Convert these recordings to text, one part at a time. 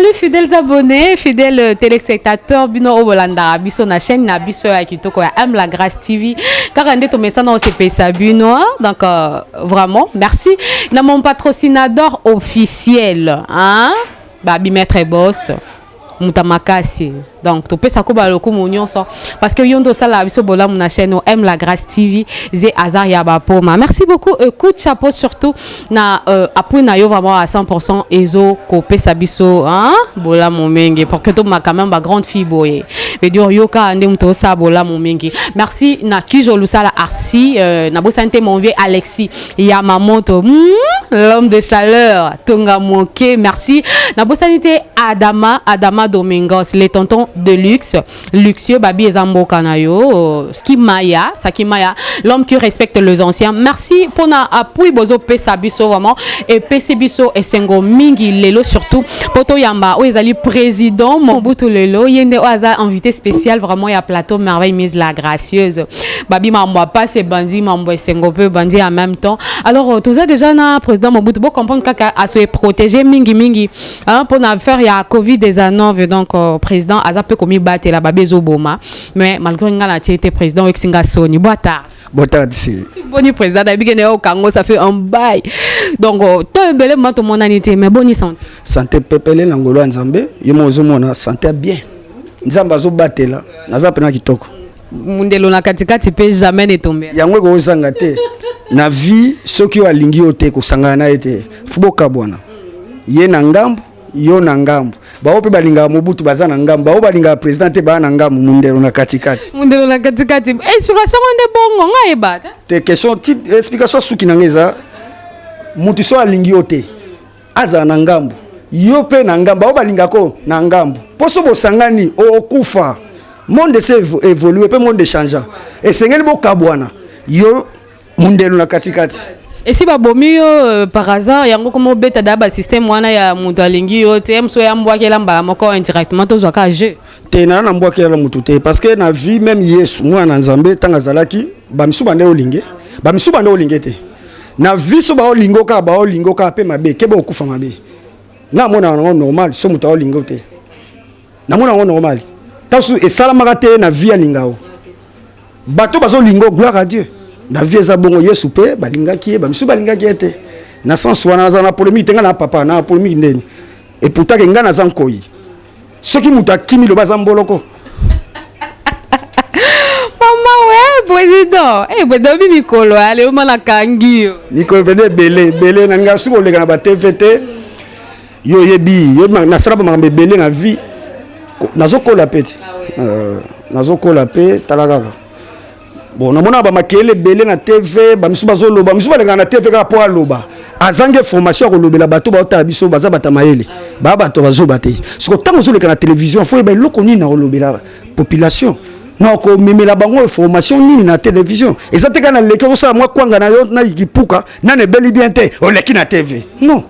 salut fidèles abonnés, fidèles téléspectateurs bino Obolanda biso na chaîne na biso ya kitoko ya M La Grâce TV. Car ande to message na CP Sabino. Donc vraiment merci. Na mon patrocinateur officiel, hein? Babi Maître Boss. Mutamakasi. Donc tu peux ça couper le coup mon ça parce que yondo ça la biso bola mon chaîne M La Grâce TV zé Azar Yabapoma. Merci beaucoup. Écoute chapeau surtout na appui na yo vraiment à 100% ezo copé sa biso hein bola mon mengi pour que tu ma quand même ba grande fille boye. Veut dire yo ka ande mto ça bola mon mengi. Merci na kijolu ça la arsi na bo santé mon vieux Alexis Yamamoto l'homme de chaleur Tonga Moke. Merci na bo santé Adama Domingos les tontons de luxe luxueux babi ezambo kanayo Skimaya Sakimaya l'homme qui respecte les anciens. Merci pour na appui bozo pesa biso vraiment et pesa biso et sengo mingi lelo surtout poto yamba o ezali président Mobutu lelo yende oaza invité spécial vraiment ya plateau merveille mise la gracieuse babi mambo pas c'est bandi mambo sengo peu bandi en même temps. Alors tout ça déjà na président Mobutu bo comprendre kaka à se protéger mingi hein pour na faire ya Covid des années donc président aza peu commis battre la babezo boma mais malgré ngala été président exinga soni boata c'est boni président d'habitude au Congo ça fait un bail donc toi belé mato mon anité mais boni santé pepele na ngolo nzambe yemo zomona santé bien nzamba zo batela naza pena kitoko mundelo na katikati pe jamais ne tomber yango ko zanga te na vie soki o alingi ote ko sangana na ete fuboka bwana ye na ngambo yo na ngambo bao pe balinga Mobutu baza na ngambo bao balinga président te ba na ngambo mundelo na katikati explication onde bongo ngai bata te question type explication suki na ngeza mutu so alingi ote aza na ngambo yo pe na ngambo bao balinga ko na ngambo poso bosangani okufa monde se évoluer pe monde changer et sengeli bokabwana yo mundelo na katikati. Et si babomi yo par hasard yango comme beta daba système wana ya mutu alingi yo te mso ya mbwakela mbala moko indirectement to zwaka jeu te na mbwakela mutu te parce que na vie même Yesu mwana nzambe tanga zalaki ba misu bande olinge ba misu bande olinge te na vie so ba olingoka pe mabe keba okufa mabe na mona normal so mutu olingo te na mona normal tasu e salamaka te na vie alingao bato bazo lingo gloire à Dieu. Na vie za bongo Yesu pe balingaki ba misu balingaki ete na sens wana na polémique tenga na papa na polémique ndeni et pourtant que ngana za nkoyi soki muta kimi lo baza mboloko mama ouais président bodobi mikolo ale omana kangi mikolo belé na nga suko lega na ba TVT yo yebi yo na sala ba mambe belé na vie nazokola peti nazokola pe talaka. Bon, na mona ba makele belé na TV, ba misu bazo loba, misu balenga na TV ka po aloba. Azange formation ko lobela bato ba ota biso baza batamayele. Ba bato bazo baté. Siko tango zo leka na télévision, faut ba loko ni na lobela population. Na ko memela bango formation ni na télévision. Ezate kana leke ko sa moi kwanga na yo na yipuka, na ne beli bien te, o leki na TV. Non.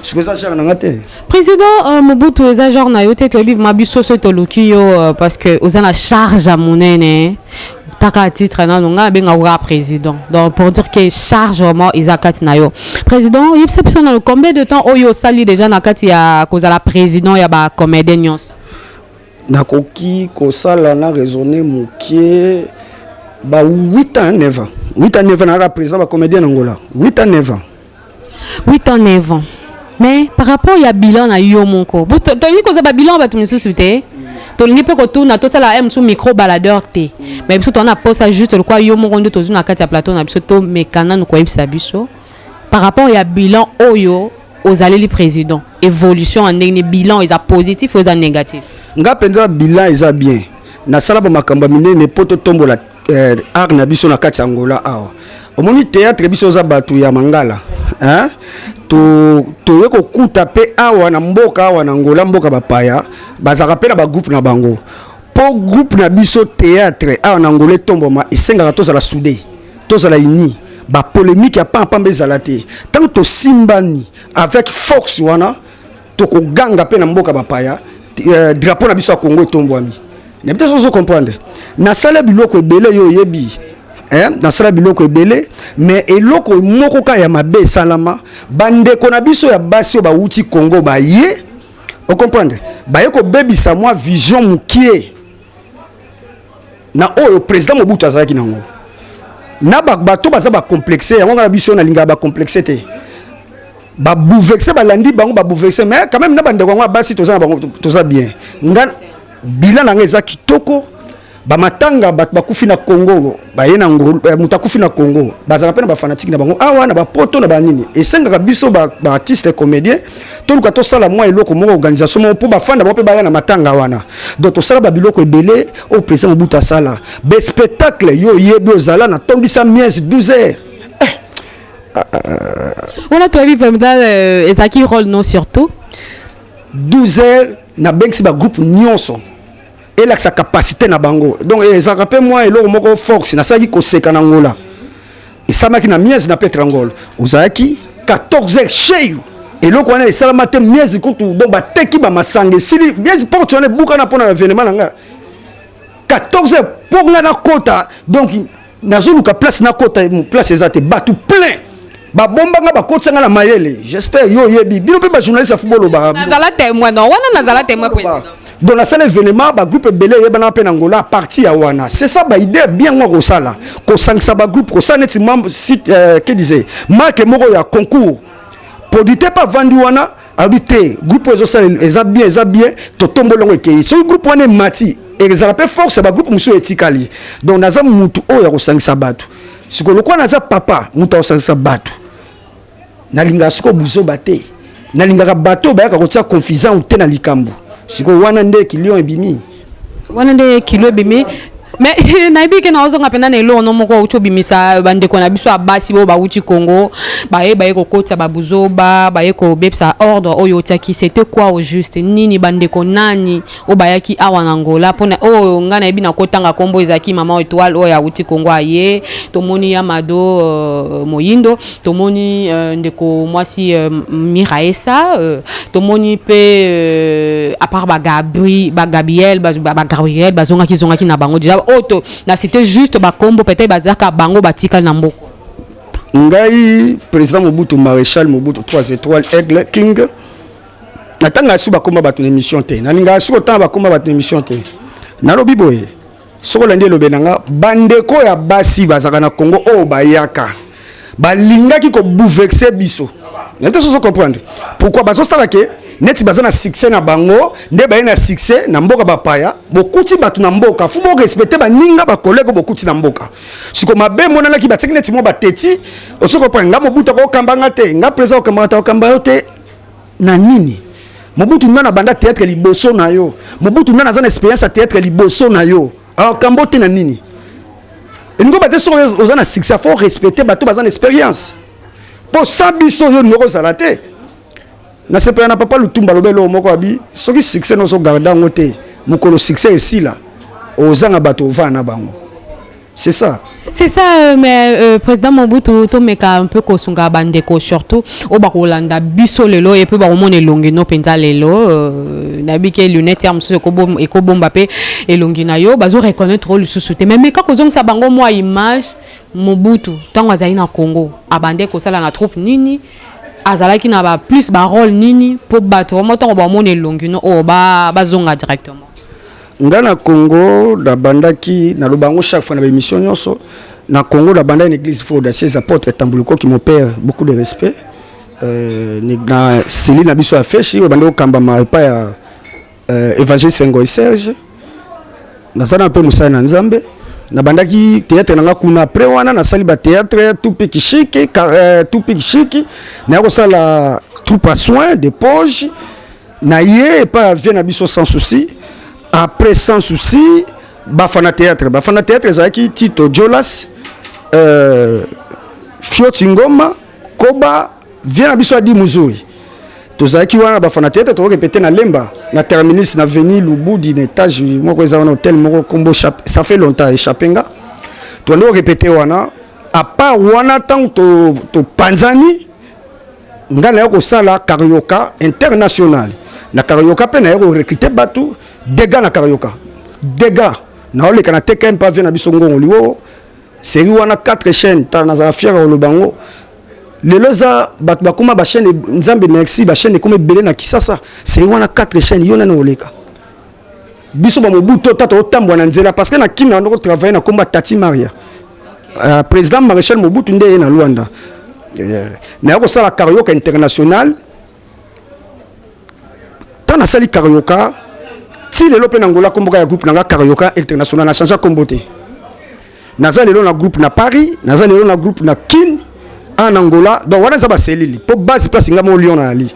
Siko ça cher na ngate. Président Mobutu eza genre na yo te to live mabiso so to luki yo parce que ozana charge à monene. Taka titre na nonga benga wa président donc pour dire que charge vraiment Isaac Nayo président il sait personne combien de temps oyo sali déjà na kati ya koza la président ya ba comédien nyonso na koki ko sala na raisonner mokie ba 8 ans 9 ans 8 ans 9 ans na président ba comédien Angola 8 ans 9 ans 8 ans 9 ans mais par rapport ya bilan na yo monko to ni koza ba bilan ba tumisusu te tolingi pe ko tourna to sala m sous micro baladeur te mais biso to na posa juste le quoi yo mondo to na kati ya plateau na biso to mekana no ko yebisa biso par rapport ya bilan oyo aux allées président évolution en bilan is a positif ou is a négatif nga penza bilan is a bien na sala ba makamba minene poto tombola art na biso na kati Angola awa omoni théâtre biso za batu ya mangala hein to yeko kuta pe awa na mboka awa na Angola mboka bapaya bazaka pe na ba groupe na bango po groupe na biso théâtre awa na Angola tomboma esenga to za soudé to za la ini ba polémique ya pamba ezalate tant to simbani avec force wana to ko ganga pe na mboka bapaya drapeau na biso ya Congo etombwami ne peut-être so comprendre na sala biloko ebele yo yebi na sala biloko ebele mais eloko moko ka ya mabe salama bande ko na biso ya basi ba uti Congo ba ye Vous comprenez? Baye ko baby sa moi vision mukie. Na le président Mobutu azaki nango. Na bato baza ba complexé, yango na biso na linga ba complexité. Ba bouleverser ba landi bango ba bouleverser mais quand même na bande ko basi toza na bango toza bien. Nga bilan na ngeza kitoko. Ba matanga ba kufi na Congo ba yena ngolo mutakufi na Congo bazaka pe na ba fanatique na bango awa na ba poto na ba nini esenga biso ba artiste comédien to luka to sala moi eloko mo organisation mo po ba fanda ba pe ba na matanga wana donc to sala ba biloko ebele au président Mobutu sala be spectacle yo yebi ozala na tondisa miezi 12 heures on a trouvé vraiment ezaki rôle non surtout 12 heures na bengi ba groupe nyonso et là sa capacité na bango donc ça rappelle moi et l'homme moko force na saki ko seka na ngola et ça maki na miezi na petrangol uzaki 14 heures chez you et l'autre on est salamate miezi ko donc ba teki ba masange sili miezi porte on est buka na pona événement nga 14 heures pour na kota donc na zulu ka place na kota place ezate batu plein ba bomba nga ba kota nga na mayele j'espère yo yebi bino pe ba journaliste football ba nazala témoin non wana nazala témoin président. Dans la salle événement, ba groupe belé yebana pe Angola parti à wana. C'est ça ba idée bien moi ko sala. Ko sangsa ba groupe ko sanet membre site que disait marque moko ya concours. Produité pas vendu wana habité groupe zo sala eza bien to tombolongo ke. So groupe wana mati et les appelle force ba groupe monsieur etikali. Donc naza mutu o ya ko sangsa batu. Siko lokwa naza papa mutu o sangsa batu. Na linga siko buzo bate. Na linga bato ba ya ko tia confisant ou tena likambu. Siko wana nde kilio ebimi wana nde kilio ebimi mais naibi ke na ozonga pena na elo no moko ucho bimisa bande ko na biso abasi bo ba uchi Congo baye ko kota babuzoba baye ko bepsa ordre oyo tiaki c'était quoi au juste nini bande ko nani o bayaki awa na Angola pona o ngana ebi na kotanga kombo ezaki mama étoile o ya uchi Congo aye tomoni ya mado moyindo tomoni ndeko mwasi Miraesa tomoni pe à part ba Gabriel bazonga ki na bango déjà auto na c'était juste ba combo peut-être bazaka bango batika na mboko ngai président Mobutu maréchal Mobutu 3 étoiles aigle king natanga su ba komba batu émission te na linga su otanga ba komba batu émission te na lobi boye soko lande lobenanga bandeko ya basi bazaka na Congo o bayaka balingaki ko bouleverser biso nete so comprendre pourquoi bazo stala ke neti bazana succès na bango nde baye na succès na mboka bapaya bokuti batu na mboka fu bo respecter ba ninga ba collègue bokuti na mboka siko mabe monana ki bateki neti mo bateti osoko pa nga Mobutu ko kambanga te nga président ko kambanga te na nini Mobutu na banda théâtre liboso na yo Mobutu na zana expérience à théâtre liboso na yo alors kambote na nini ngo bate so ozana succès faut respecter bato bazana expérience pour ça biso yo ngoko salate na sepa na papa lutumba lobelo moko abi soki succès no so garda ngote mukolo succès ici là ozanga bato vana bango c'est ça mais président Mobutu to meka un peu kosunga bandeko surtout o bakolanda biso lelo et puis ba omone longi no penza lelo na bike lunette ya mso ko bomba pe elongi na yo bazo reconnaître le sous-souté mais quand kozong sa bango moi image Mobutu tango azali na Congo abande ko sala na troupe nini azalaki na ba plus ba rôle nini pour battre moto ba omone longi no o ba zonga directement ngana Congo da bandaki na lobango chaque fois na émission nyonso na Congo da banda une église fort de ses apôtres Tambuluko qui me perd beaucoup de respect na Céline na biso afeshi banda kamba ma pa ya évangile Sengo Serge na sana pe Musa na Nzambe na bandaki théâtre na kuna après wana na sali ba théâtre tout pikishiki na ko sala troupe à soins de poche na yé pas vient na biso sans souci. Après sans souci, Bafana Théâtre Zaki, Tito Jolas, Fiotingoma, Koba, vient à Bissouadi Mouzoui. Tozaki wana Bafana Théâtre, tu vas répéter na Lemba, na terminus, na veni, l'ubu d'un étage, moi, un hôtel, moi, combo, ça fait longtemps, échappenga. Tu vas répéter wana, à part wana, tant to Panzani, ngana yako sala Carioca international. Na Carioca, pe na yako recruter batu. Dégâts na Carioca. Dégâts. Na ole kana teka mpa vient na bisongo liwo. Série wana 4 chaînes ta na za fiera le bango. lelo za bakoma ba chaîne nzambe merci ba chaîne comme belé na Kisasa c'est wana 4 chaînes yona na oleka biso ba mobuto tata otambwa na nzela parce que na kimna ndoko travailler na komba Tati Maria président Maréchal Mobutu ndé na Luanda na yako sala karaoke international tana sali karaoke ti lelo pe na ngola komboka ya groupe na karaoke international na changer kombote naza lelo na groupe na Paris naza lelo na groupe na Kin en Angola donc wana za ba selili po base place ngamo Lyon na ali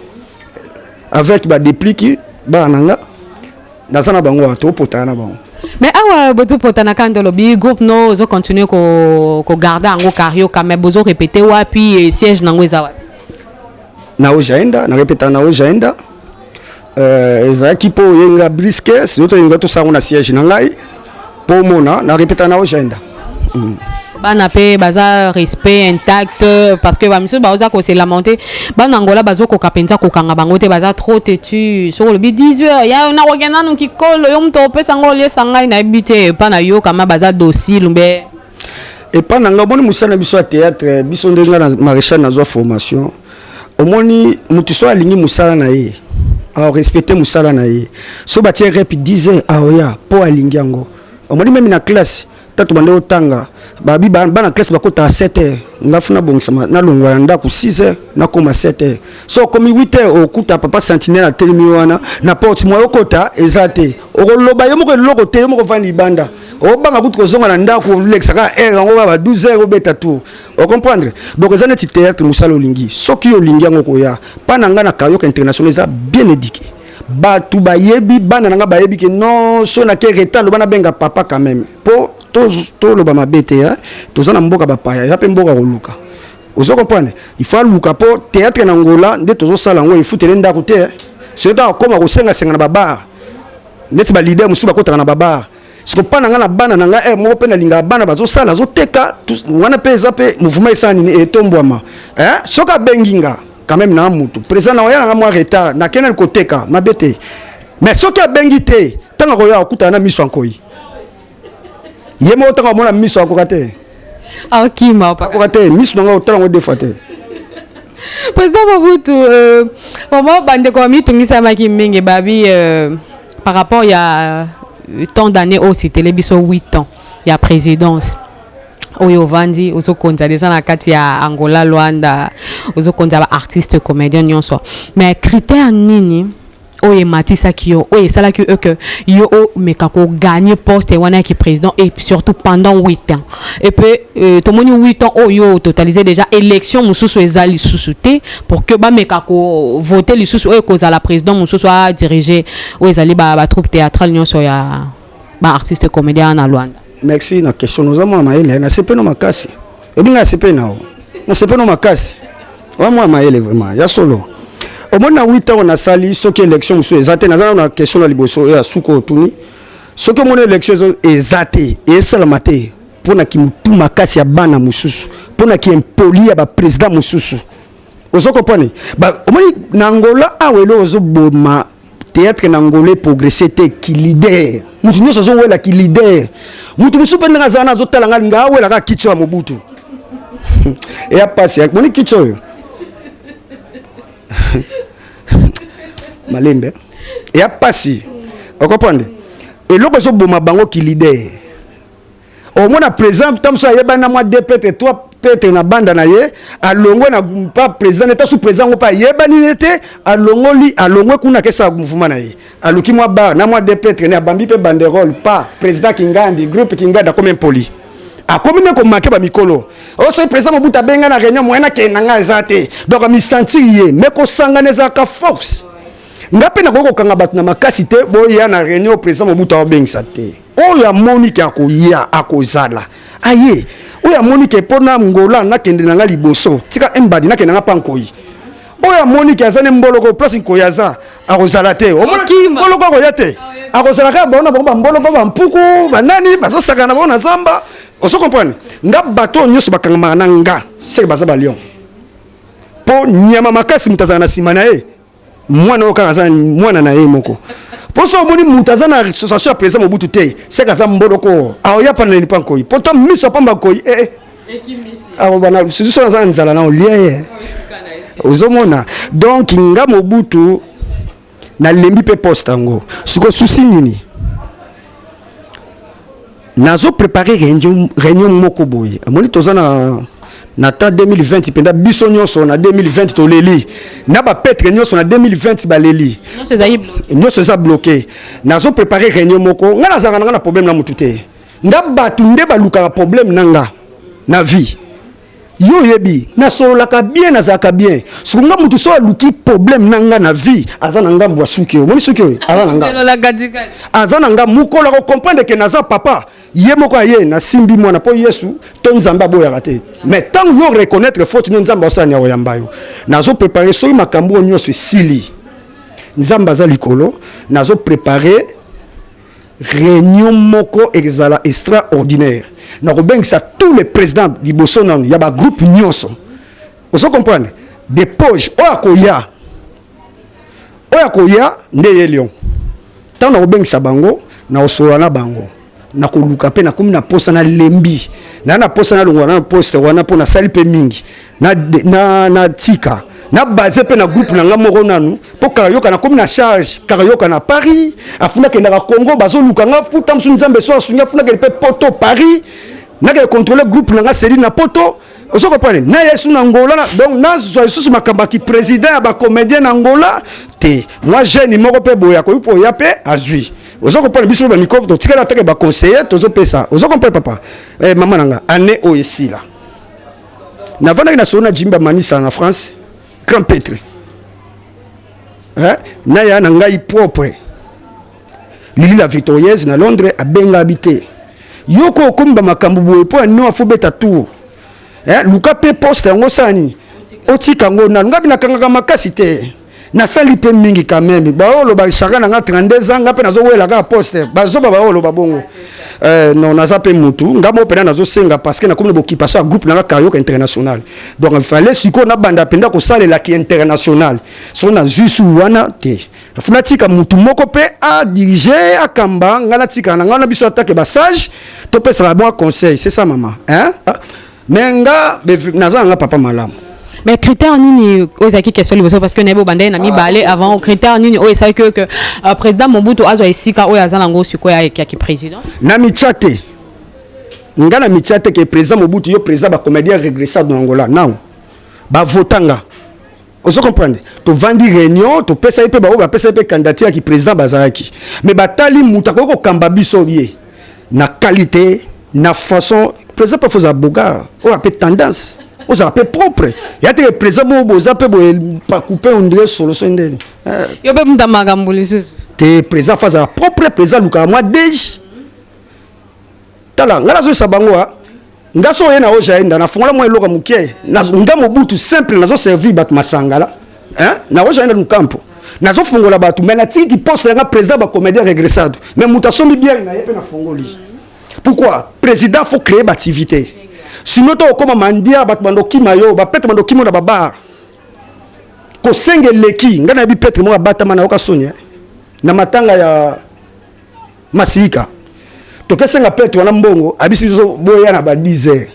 avec ba déplique ba nanga naza na bango ato potana bango. Mais awa boto potana quand le bi groupe no zo continuer ko garder ango karaoke mais bozo répéter wa puis siège nango ezawa na ojaenda na répéter na ojaenda ezaki po yenga brisque c'est autre yenga to sa na siège na ngai po mona na répéter na ojaenda bana pe baza respect intact parce que ba monsieur baza ko se lamenter bana Angola bazo ko kapenza ko kanga bango te baza trop têtu sur le bi 18h ya na wagena no kikolo yo mto pesa ngole sangai na ebite pa na yo kama baza docile mbe et pas nanga boni musana biso théâtre biso ndenga na Maréchal na zo formation omoni mutu so alingi musala na ye a respecter musala na ye so batie rep 10h aoya po alingi yango omoni même na classe tatu bande otanga babi bana classe bakota 7h ngafuna bongsama na longwa ndako 6h na koma 7h so comme 8h okuta papa sentinelle atelemi wana na porte moyo kota ezate okoloba yo moko loko te yo moko vandi banda obanga kutu kozonga na ndako lexaka ngo ba 12h obeta tout o comprendre donc ezane ti théâtre musalo lingi soki yo lingi ngo koya pana nga na karaoke international eza bien éduqué batu bayebi bana nga bayebi ke non so na ke retard bana benga papa quand même po to lo ba mabete ya to zana mboka ba paya ya pe mboka koluka ozo comprendre il faut luka po théâtre na Angola nde tozo sala ngo il faut tele ndako te c'est da koma ko senga na baba neti ba leader musu ba kota na baba siko pana nga na bana na nga mo pe na linga bana bazo sala zo teka wana pe zape mouvement esani ni etombwama soka benginga quand même na mutu président na oya na moi retard na kenel koteka mabete mais soka bengite tanga ko ya okuta na miso ankoi yemo tanga mona miso akokate akima akokate miso nga otala ngo defate président Mobutu maman bande ko mi tungisa maki mingi babi par rapport ya tant d'années aussi télévision 8 ans ya présidence oyo vandi ozo konza déjà na kati ya Angola Luanda ozo konza ba artiste comédien nyonso mais critère nini oye matisa kio oye sala que yo meka ko gagner poste wana ki président et surtout pendant 8 ans et puis to moni 8 ans oyo totalisé déjà élection mususu ezali susute pour que ba meka ko voter li susu oyo ko za la président mususu a diriger oyo ezali ba troupe théâtrale nyonso ya ba artiste comédien na Luanda. Merci na question nous avons maele na sepe no makasi ebinga sepe nao na sepe no makasi wa moi maele vraiment ya solo au moins na 8 ans on a sali ce qui élection musu ezate na na question na liboso ya suko tuni ce que mon élection ezate et salamate pour na kimutu makasi ya bana mususu pour na ki impoli ya ba président mususu ozo comprendre ba au moins na Angola awelo ozo boma théâtre na Angola progresser te ki leader mutu nyoso zo wela ki leader mutu musu pe nga zana zo talanga nga wela ka kicho ya Mobutu et a passé moni kicho malembe et a passé on comprend et loko zo boma bango ki leader au moins na président tam so yeba na moi 2 peut-être 3 peut-être na banda na ye alongo na pas président eta sous président ko pa yeba ni nete alongo kuna kesa mouvement na ye aluki moi ba na moi 2 peut-être na bambi pe banderole pas président Kingandi groupe Kinganda comme impoli a comme ne ko marquer ba mikolo o so président Mobutu benga na réunion moyena ke nanga ezate donc mi sentir ye mais ko sanganeza ka force ngape na ko kanga bat na makasi te boya na réunion président Mobutu abengisa te o ya Monique akoya akozala aye o ya Monique pona ngola na kende na liboso tika embadi na kende na pankoi o ya Monique azane mboloko place nkoyaza akozala te o mona mboloko ko yate akozala ka bona ba mboloko ba mpuku banani bazo sakana bona zamba oso comprendre nga bato nyoso bakanga na nga c'est baza ba lion po nyama makasi mutazana na simana e mwana okaza mwana na ye moko pour ça moni mutazana association président Mobutu te c'est kaza mboloko aoya pa na ni pankoi pourtant miso pamba koi bana solution za nzala na olie ozomona donc nga Mobutu na lembi pe poste ngo siko souci nini nazo préparer réunion moko boye amoni tozana na ta 2020 penda biso nyonso na 2020 to leli na ba petre nyonso na 2020 ba leli nyonso za bloqué nazo préparer réunion moko nga nazanga na problème na mutute ndaba tunde ba luka problème nanga na vie yo yebi na solo ka bien nazaka bien sunga mutu so luki problème nanga na vie azana ngambo wa suki yo moni suki yo azana ngambo mukola ko comprendre que naza papa ye moko ye na simbi mwana po Yesu to nzamba boya raté mais tant yo reconnaître faute no nzamba osanya oyamba yo nazo préparer so makambo nyonso sili nzamba za likolo nazo préparer réunion moko exala extraordinaire na robengisa tous les présidents du Bolsonaro ya ba groupe nyonso vous comprenez des poches oya koya ndeye lion tant na robengisa bango na osola na bango na koluka pe na komi na posa na lembi na posa na longwa na poste wana po na sali pe mingi na tika na basé pe na groupe na nga moko nanu po karayoka na komi na charge karayoka na Paris afuna ke na Congo bazo luka nga futa msu nzambe so asunya afuna ke pe poto Paris na ke contrôler groupe na nga seri na poto oso comprendre na Yesu na Angola na donc na Yesu makamba ki président ba comédien na Angola te moi jeune moko pe boya ko yupo ya pe azui ozo comprendre biso ba micro to tikala take ba conseiller tozo pesa ozo comprendre papa maman nanga année o ici là na vana na sona jimba manisa na France grand pétre na ya na ngai propre Lili la victorieuse na Londres a benga habité yoko komba makambo boye po no afobeta tour luka pe poste ngo sani otika ngo na ngabi na kanga makasi te na sali pe mingi quand même ba olo ba chaka na nga 32 ans ngape nazo wela ka poste bazo ba olo ba bongo non naza pe mutu ngamo pena nazo senga parce que na comme l'occupation à groupe na Carioca international donc il fallait siko na banda penda ko sale la qui international so na juste wana te funatika mutu moko pe a diriger a kamba ngana tika na ngana biso attaque ba sage to pe ça bon conseil c'est ça maman mais nga naza nga papa malamu. Mais critère nini ozaki question liboso parce que nebo bandé na mi balé avant critère nini o esa que président Mobutu azo isika o yazana ngo siko ya ki président na michate ngana michate que président Mobutu yo président ba comédien régressé dans Angola now ba votanga ozo comprendre to vandi réunion to pesa pe ba o ba pesa pe candidature ki président bazaki mais batali mutako ko kamba biso bié na qualité na façon président pas faut aboga o a pe tendance on s'appelle propre. Il y a des présents qui pas couper on dirait solo sondeli. Yo be mta magambuli sus. Te présents face à propre présent luka moi dej. Tala ngala zo sabangwa. Ngaso yena oja enda na fongola moi loka mukie. Na nga Mobutu simple nazo servir bat masangala. Na oja enda lukampo. Nazo fongola batu mais na tiki poste nga président ba comédien régressado. Mais mutasombi bien na yepe na fongoli. Pourquoi? Président faut créer l'activité. Sinon to koma mandia bat bandoki mayo ba petre bandoki mo na baba ko senge leki ngana bi petre mo bata mana oka sonya na matanga ya masika to pesenga petre wana mbongo abisi zo boya na ba 10 heures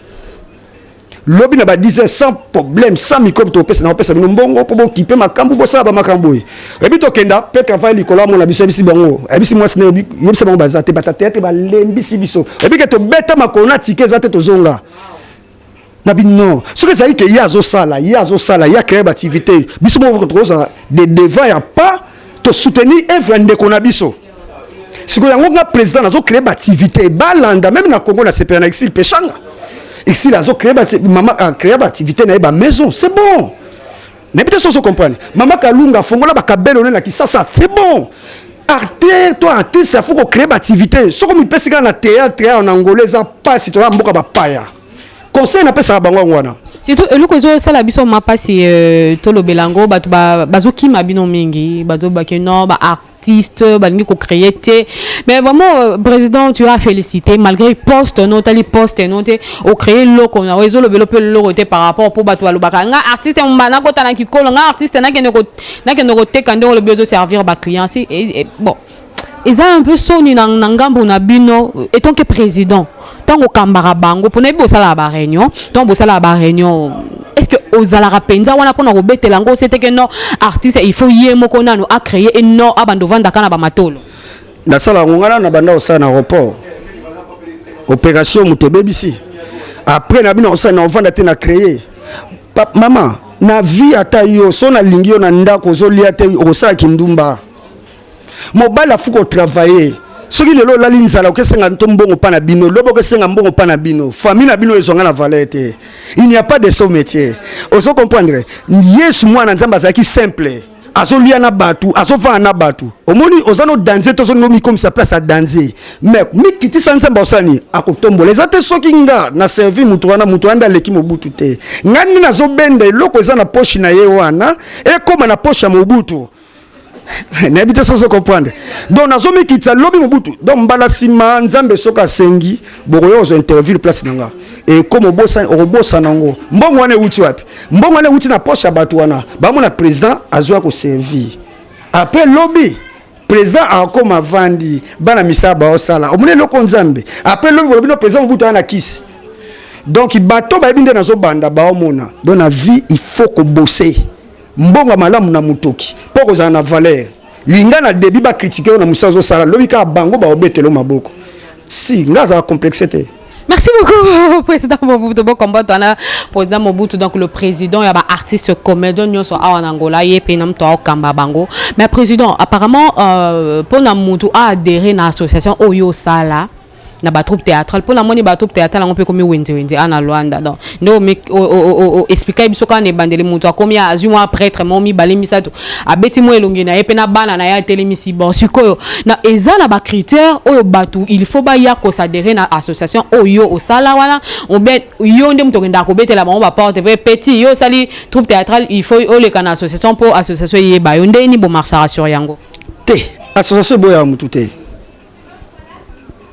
lobi na ba 10 heures sans problème sans microbe to pesa na pesa bino mbongo po bo kipe makambu bo saba makambu ebi to kenda petre va likola mo na biso bisi bango abisi mo sne yebisa bango bazate batate ba lembisi biso ebi ke to beta makona tike zate to zonga non, ce que ça dit que y a créé une activité. Biso mo de devant ya pas te soutenir et de konabiso. Ce que y a président a créé une activité balanda même na Congo na CPN exil pechanga. Exil a créé maman a créé une activité na ba maison, c'est bon. N'habite so comprendre. Maman Kalunga fongola ba kabelo na kisasa, c'est bon. Artiste, il faut créer une activité. Ce que mi pesika na théâtre en angolais ça pas citoyen mboka ba paya. Conseil na pesa bango ngwana surtout eloko zo sala biso mapasi tolo belango batu bazo kima bino mingi bazo bakeno ba artiste balingi ko créer té mais vraiment président tu as félicité malgré poste non tali poste non té au créer loko na rezo lo belope loko té par rapport pour batu alobaka nga artiste mbana ko tana ki kolo nga artiste na kene ko te kande le bezo servir ba client si bon ils ont un peu soni nangambo na bino et tant que président tant au kambara bango pour ne pas ça la réunion tant pour ça la réunion est-ce que aux alara penza wana pona robete lango c'était que non artiste il faut yemo kona no a créer et non abando vanda kana ba matolo na sala ngana na banda au na aéroport opération mutebebisi après na bino au na vanda te na créer maman na vie ata yo so na lingi yo na ndako zo lia te osala kindumba mobala fuko travailler soki lelo la linzala okesenga ntombongo pa na bino lobo okesenga mbongo pa na bino famille na bino ezonga na valeur te il n'y a pas de ce métier oso comprendre yesu mwana nzamba azaki simple azo lia na batu azo va na batu omoni ozano danser to zo nomi comme sa place à danser mais mikiti sanzamba osani akotombola ezate soki nga na servi mutu anda leki mobutu te ngani nazo bende loko eza na poche na ye wana e koma na poche ya mobutu n'habite sans se comprendre donc nazo mikita lobi mobutu donc mbala sima nzambe soka sengi bokoyo ozo interview place nanga et comme obosa nango mbongo wana uti wapi mbongo wana uti na poche ya batu wana bamona président azwa ko servir après lobby président akoma vandi bana misaba osala omune loko nzambe après lobby lobi no président mobutu ana kisi donc bato ba binde nazo banda ba omona dans la vie il faut ko bosser mbongo malamu na mutoki poko za na valeur linga na début ba critiquer na musazo sala lobika bango ba obetelo maboko si ngaza complexité. Merci beaucoup président Mobutu bon combat na président Mobutu donc le président ya ba artiste comédien nyonso awa na Angola yepe na mto akamba bango mais président apparemment pour na mutu a adhérer na association Oyo Sala na ba troupe théâtrale pour la moni ba troupe théâtrale on peut comme wenze ana Luanda donc no expliquer biso ka ne bandele mutu akomi azuma prêtre momi balemi sato abeti mo elongi na yepe na bana na ya telemisi bon sikoyo na eza na ba critère oyo batu il faut ba ya ko s'adhérer na association Oyo Osala wana on bet yo ndem to ngenda ko betela ba on ba porte petit yo sali troupe théâtrale il faut o le kana association pour association yeba yo ndeni bo marchera sur yango te association boya mutu te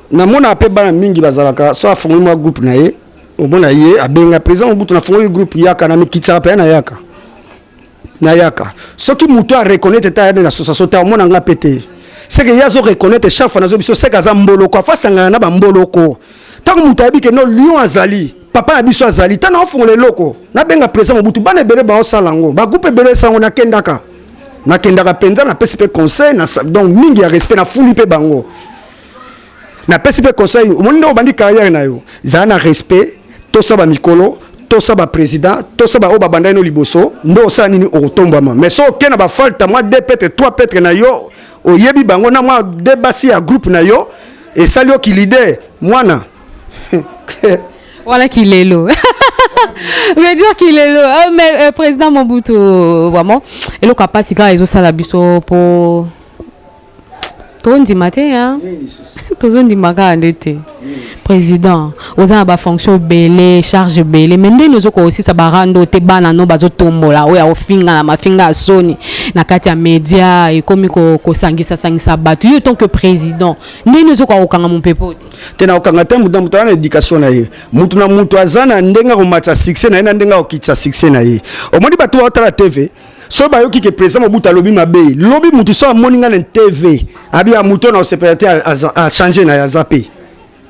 na mona pe bana mingi bazalaka so afungoli mwa groupe na ye obona ye abenga président Mobutu na fungoli groupe yaka na mikitsa pe na yaka soki mutu a reconnaître ta na association ta mona nga pété c'est que yazo reconnaître chaque fois nazo biso c'est kaza mboloko afasa ngana na ba mboloko tangu mutu abi ke no lion azali papa na biso azali tana ofungole loko na benga président Mobutu bana bele ba osalango ba groupe bele sango na kendaka penda na PCP conseil na donc mingi ya respect na fuli pe bango na PCP conseil au monde bandi carrière na yo zana respect to saba mikolo to saba président to saba o babanda no liboso ndo sa nini o tombama mais so kena ba falta moi 2 pètres 3 pètres na yo o yebi bango na moi débassi à groupe na yo et salio qui leader mwana voilà qu'il est là. Je veux dire qu'il est là. Mais président Mobutu vraiment et le capacité à résoudre ça la biso pour tondi matin hein tozondi makande te président oza ba fonction belé charge belé mais ndeni ozoko aussi sa barando te bana no bazo tombola oya ofinga na mafinga soni na kati ya media et komi ko sangisa batu yo tant que président ndeni ozoko okanga mon pepoti te na okanga te mutu na éducation na ye mutu na mutu azana ndenga ko matcha succès na ye na ndenga okitsa succès na ye omoni batu wa tala TV so ba yoki ke président Mobutu lobi mabe lobi mutu so moninga na TV abi ya mutu na secrétaire a changer na ya zappé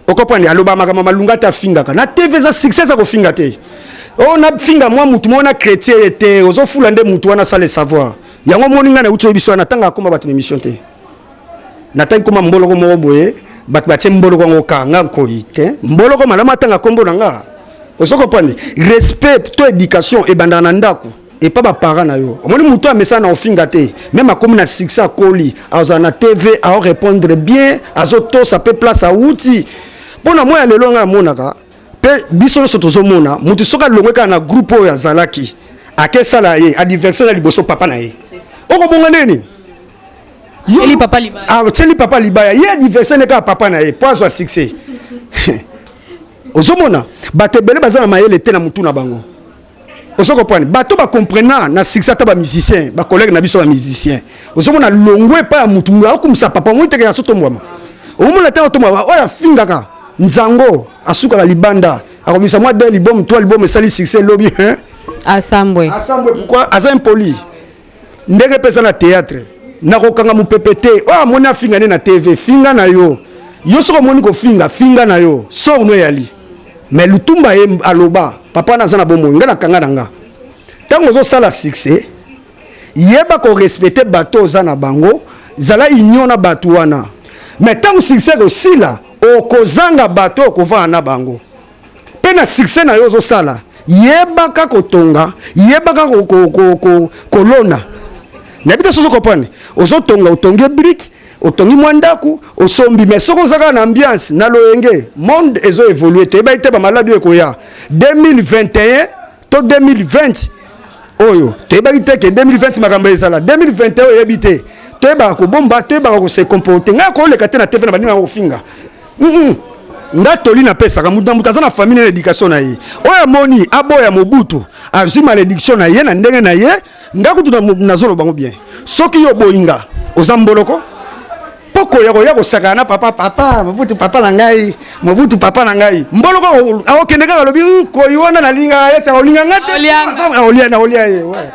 o comprendre aloba makama malunga ta finga na TV za succès ko finga te o na finga moi mutu mona chrétien était ozo fula nde mutu wana sa le savoir yango moninga na uto biso na tanga akoma batu émission te na tangi koma mbolo ko mo boye batu batie mbolo ko ngokanga ko ite mbolo ko malama tanga kombo nanga ozo comprendre respect to éducation e bandana ndako et pas parents na yo omoni mutu amesa na ofinga te même comme na succès a koli aza na TV a répondre bien azo to ça peut place à outil pona moi lelo nga monaka pe biso so tozo mona mutu soka longweka na groupe ya zalaki akesala ye adversaire liboso papa na ye oko bonga neni Teli papa libaya teli papa libaya ye adversaire ka papa na ye poiso a succès ozomona batebele bazana mayele te na mutu na bango ozo comprendre bato ba comprendre na succès ta ba musicien ba collègue na biso ba musicien ozo mona longwe pa ya mutu nga okumisa papa mo iteke ya soto mbwama omona ta otomwa oya fingaka nzango asuka la libanda akomisa moi de libom toi libom sali succès lobby hein asambwe pourquoi asa impoli ndenge pesa na théâtre nakokanga mupepete o moni afinga ne na TV finga na yo soko moni ko finga na yo sor no yali mais lutumba e aloba papa na zana bomo nga na kanga nanga tango zo sala succès yeba ko respecter bato za na bango zala union na bato wana mais tango succès ko sila o kozanga bato ko va na bango pe na succès na yo zo sala yeba ka kotonga yeba ka kolona nabita soso comprendre ozotonga otonge brick otongi mwandaku osombi mais soko zaka na ambiance na loyenge monde ezo évoluer te ba ite ba maladi ekoya 2021 to 2020 oyo te ba ite ke 2020 makambo ezala 2021 yebite te ba ko bomba te ba ko se comporter nga ko le kate na TV na bani na ofinga ndatoli na pesa ka muta na famille na éducation na ye oya moni aboya mobutu azwi malédiction na ye na ndenge na ye ngakutu na zolo bango bien soki yo boinga ozamboloko poko ya ko sakana papa mobutu papa na ngai mobutu papa na ngai mboloko akokende kaka lobi ko yona na linga yeta olinga ngate olia ye ouais.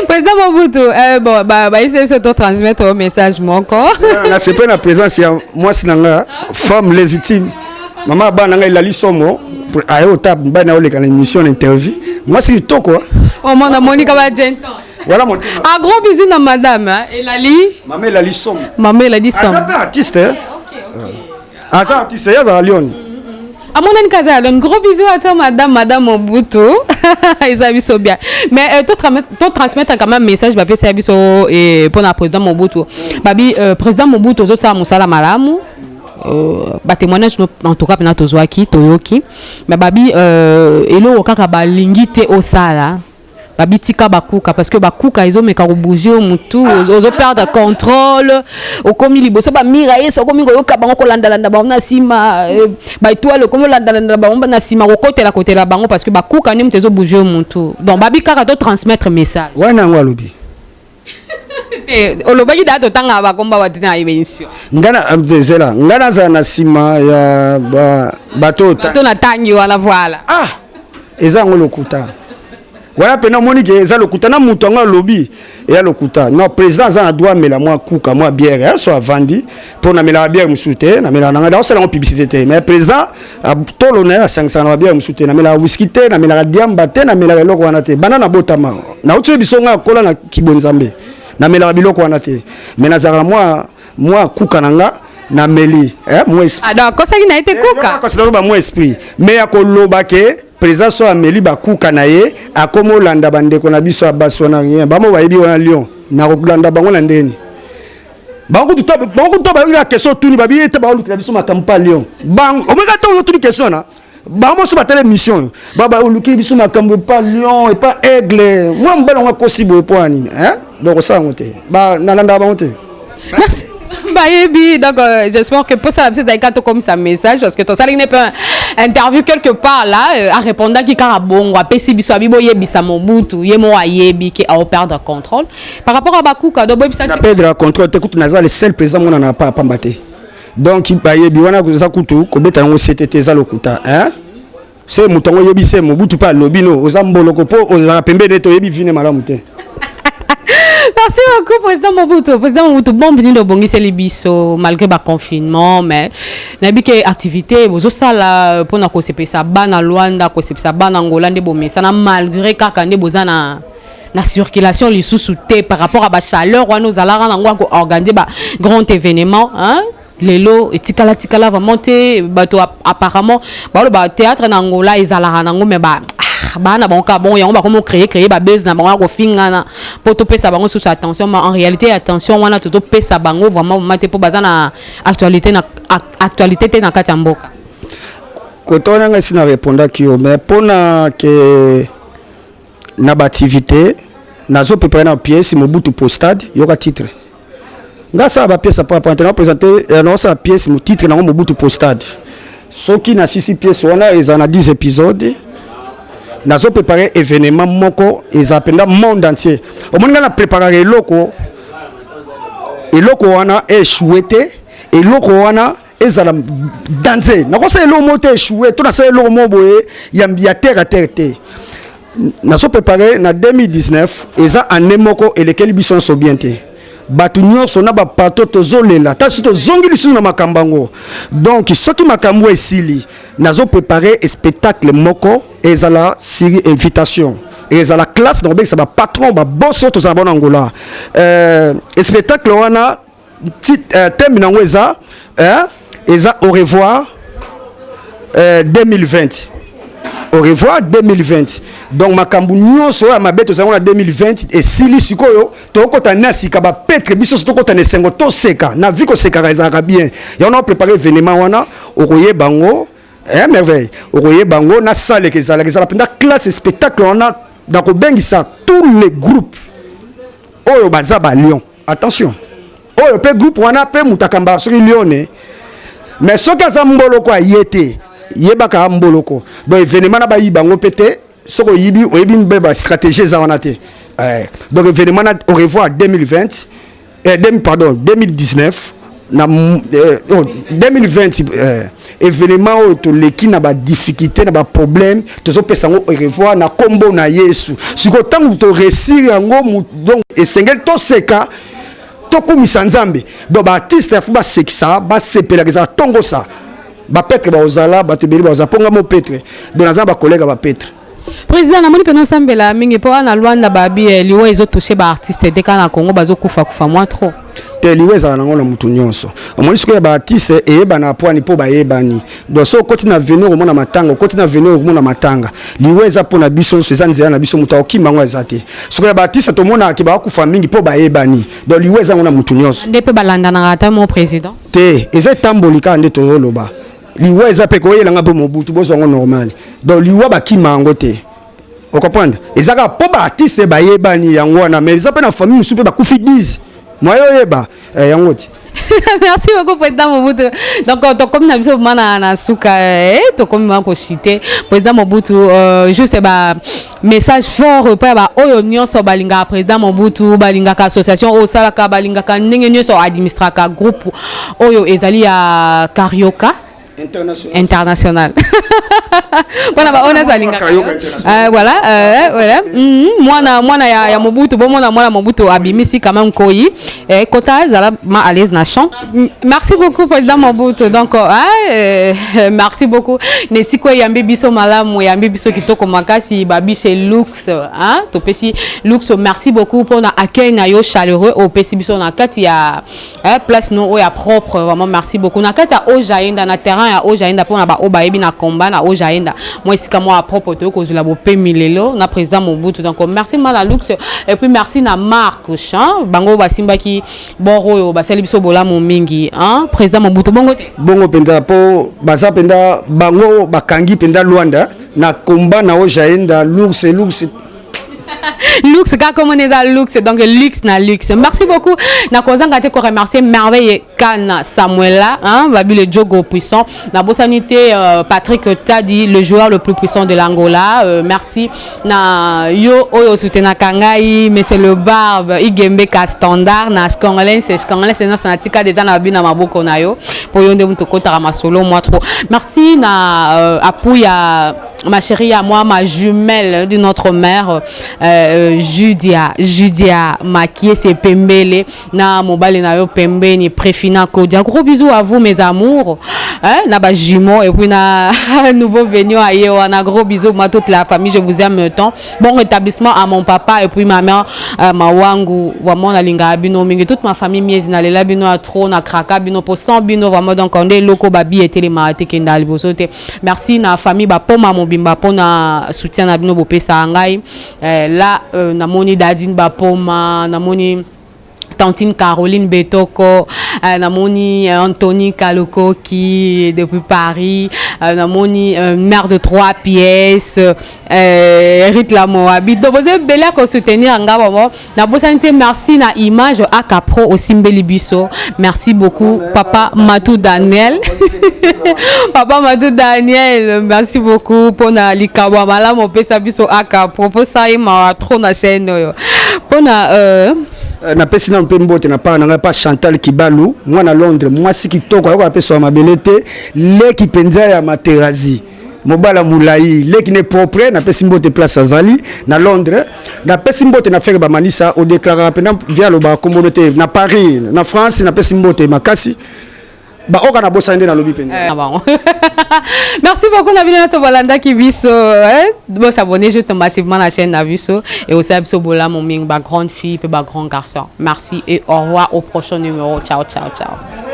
Président Mobutu, bon, il s'est transmettre un message encore. C'est pas la présence, moi c'est la femme légitime. Maman bananga il a lu son mot ayo tap bana ole kana émission interview. Moi c'est tout quoi. Oh mon Monica Badjento. Voilà mon. Un gros bisou à madame hein. Elali. Maman elle a lu son. Maman elle a dit son. Ah ça artiste hein. OK. Ah ça artiste ya za Lyon. Amona Nkazala, un gros bisou à toi madame Mobutu. Ils ont vu bien. Mais tu transmettre quand même un message babi service et pour le président Mobutu. Babi président Mobutu zo sa musala malamu. Témoignage en tout cas pena tozwaki toyoki mais babi elo okaka balingi te osala babi tika bakuka parce que bakuka izo meka ko bouger mutu ozo perdre contrôle okomi liboso ba mira eso okomi ko yoka bango ko landalanda bango na sima ba étoile okomi landalanda bango na sima ko kotela bango parce que bakuka ni mutezo bouger mutu donc babi kaka to transmettre message wana ngwalobi olobaki dato tanga bakomba watina émission ngana za na sima ya bato na tangi wala voilà eza ngolokuta voilà pena moni ke eza lokuta na mutu nga lobi ya lokuta non président za na doit mela moi kuka moi bière so avandi pour na mela bière musute na mela nga da sala publicité te mais président to l'honneur 500 na bière musute na mela whisky te na mela diamba te na mela loko wana te banana botama na utu bisonga kola na kibonzambe na mela biloko wana te mais nazara moi kuka nanga na meli moi esprit donc ça qui n'a été kuka considéré ba moi esprit mais ya koloba ke président so ameli ba kuka na ye akomo landa bandeko na biso abasona rien ba mo ba yebi wana Lyon na kolanda bango na ndeni bango tout ba ya question tuni ba bi te ba olu na biso makampa Lyon bang o meka to tuni question na ba mo so ba tele mission ba oluki biso makampa pa Lyon et pas aigle moi mbala nga kosibo po ani donc ça on te ba nalanda ba on te merci. Bayebi, donc j'espère que pour ça c'est comme ça message parce que ton saling n'est pas interview quelque part là à répondre qui carabon à pesi biso bibo yebi sa Mobutu yemo ayebi qui a perdre contrôle par rapport à Bakuka donc bobi ça perdre contrôle écoute naza le seul président on n'a pas pambaté donc bayebi wana ko za kutu ko beta ngo CTT za lokuta c'est mutongo yebi c'est Mobutu pas lobino ozambolo ko po oza pembe neto yebi vine malamu te. Merci beaucoup, Président Mobutu. Président Mobutu, bon, venu de Bongi Célibiso, malgré le confinement, mais n'habite que activité, vous ça là, pour nous conseiller ça, ban à Luanda, conseiller ça, ban à Angola, de Bomé, ça n'a malgré qu'à vous na circulation, les sous-soutés par rapport à la chaleur, on nous allons organiser grand événement, hein. Les lots, et tikala va monter, bateau apparemment, le théâtre en Angola, ils allaient mais bana banka bon ya on va comment créer ba buzz na bango ko finga na pour to pesa bango sous attention mais en réalité attention wana to pesa bango vraiment maté pour bazana actualité na katamboka kotona nga sina répondre ki mais pona que na ba activité nazo préparer na pièce Mobutu postade yoka titre nga ça ba pièce pour présenter non ça pièce mo titre na Mobutu postade soki na 6 pièces wana ils en a 10 épisodes. Nous avons préparé événement moko et ça appelle monde entier. Au moment où on a préparé et loko wana échoué et loko wana ezala danser. Na ko sa lo moto échoué, tout na sa lo mo boye ya terre à terre te. Nous avons préparé en 2019 et ça en moko et lesquels bison so bien te. batu nyonso na ba pato tozolela ta surtout zongi lisu na makambango donc soki makambo esili nazo préparer spectacle moko ezala série invitation ezala classe donc ça ba patron ba boss to za bon Angola spectacle wana thème nango eza au revoir 2020 au revoir 2020 donc makambu nyonso ya mabeto za 2020 et sili sikoyo tokota na sika ba petre biso tokota ne sengo to seka na viko seka ezaka bien ya on a préparé événement wana okoye bango merveille okoye bango na salle kezala penda classe spectacle on a donc bengisa tous les groupes oyo baza ba Lyon attention oyo pe groupe wana pe mutakamba sur Lyon mais soka za mboloko ayete yebaka mboloko donc événement na ba yibango pété soko yibi oyebi ba stratégie za wana te donc événement na au revoir 2020 2019 na 2020 événement to leki na ba difficulté na ba problème to zo pesa ngo au revoir na kombo na Yesu siko tangu to réussir yango donc esengel to seka to kumisa nzambe donc ba artiste fu ba sekisa ba sepela za tongo sa ba petre ba ozala ba tebeli ba ozaponga mo petre donc naza ba collègue ba petre président na moni peno sambela mingi po na Luanda babi liwa ezo toucher ba artiste de kana Congo bazo kufa moi trop te liwa za nango na mutu nyonso omoni siko ya ba artiste eyeba na poani po ba yebani donc so koti na venir au mona matanga koti na venir au mona matanga liwa za pona biso so za nzela na biso mutu okimba ngo ezate siko ya ba artiste to mona ki ba kufa mingi po ba yebani donc liwa za ngona mutu nyonso ndepe balanda na ata mon président te eza tambolika nde to loba liwa eza pe ko yelanga po mobutu bozo ngo normal donc liwa ba kimango te o comprendre ezaka po ba artiste ba yebani yango na mais eza pe na famille musu pe ba kufi 10 moyo yeba yango ti merci beaucoup président Mobutu donc comme na biso mana na suka to comme ko citer président Mobutu juste ba message fort pour ba oyo nyonso balinga président Mobutu balinga ka association o sala ka balinga ka ndenge nyonso administrer ka groupe oyo ezali ya Carioca international voilà ba ona zalinga voilà moi ya Mobutu bon moi Mobutu abimisi quand même koyi kota zala ma à l'aise na chant merci beaucoup président Mobutu donc merci beaucoup ne siko yambe biso malamu yambe biso kitoko makasi babi chez Lux hein to pesi Lux merci beaucoup pour na accueil na yo chaleureux au pesi biso na kati ya place no ya propre vraiment merci beaucoup na kati ya ojaenda na terrain ya ojaenda pour na ba obayebi na combat na ojaenda moi ici comme moi à propre to ko zula bo pemilelo na président Mobutu donc merci mala Lux et puis merci na Marc Chan bango basimba ki boro basali biso bola mo mingi hein président Mobutu bongo te bongo penda po baza penda bango bakangi penda Luanda na combat na ojaenda Lux Lux comme on est à Lux donc Lux na Lux merci beaucoup na kozanga te ko remercier merveille Kana Samuela hein babi le jogo puissant na bosanité Patrick Tadi le joueur le plus puissant de l'Angola merci na yo oyo soutena kangai monsieur le barbe igembe ka standard na congolais c'est non ça tika déjà na bina maboko na yo pour yonde muto kota masolo moi trop merci na apuya ma chérie à moi ma jumelle de notre mère Judia maquillé c'est Pembele na mobile na yo Pembe ni préfina Kodia gros bisous à vous mes amours hein na ba jumeau et puis na nouveau venu à Yewana gros bisous moi toute la famille je vous aime tant bon rétablissement à mon papa et puis ma mère Mawangu vraiment na linga bino mingi toute ma famille miezi na lela bino a trop na kraka bino po 100 bino vraiment donc on est loko babi et télématé kenda libosote merci na famille ba poma mobimba pona soutien na bino bopesa ngai là namoni Dadine Bapoma namoni Tantine Caroline Betoko namoni Anthony Kaloko qui depuis Paris namoni mère de 3 pièces Rita Moabi donc vous avez bel à soutenir anga bon na bosanité merci na image à Capro au Simbeli Biso merci beaucoup papa Matou Daniel papa Matou Daniel merci beaucoup pour na likawa mala mo pesa biso à Capro pour ça il m'a trop na chaîne pour na na pesi na mpembo te na pa na pas Chantal Kibalu moi na Londres moi si kitoko ko apesa mabelete le kipenza ya Materazi mobala moulayi leki ne propre na pesi mbote place azali na Londres na pesi mbote na faire ba manisa au déclarer pendant via le ba communauté na Paris na France na pesi mbote makasi ba oka na bosande na lobi pende. Merci beaucoup na bino to balanda ki biso bon s'abonner je te massivement la chaîne na biso et aussi biso bola mon ming ba grande fille pe ba grand garçon. Merci et au revoir au prochain numéro. Ciao ciao ciao.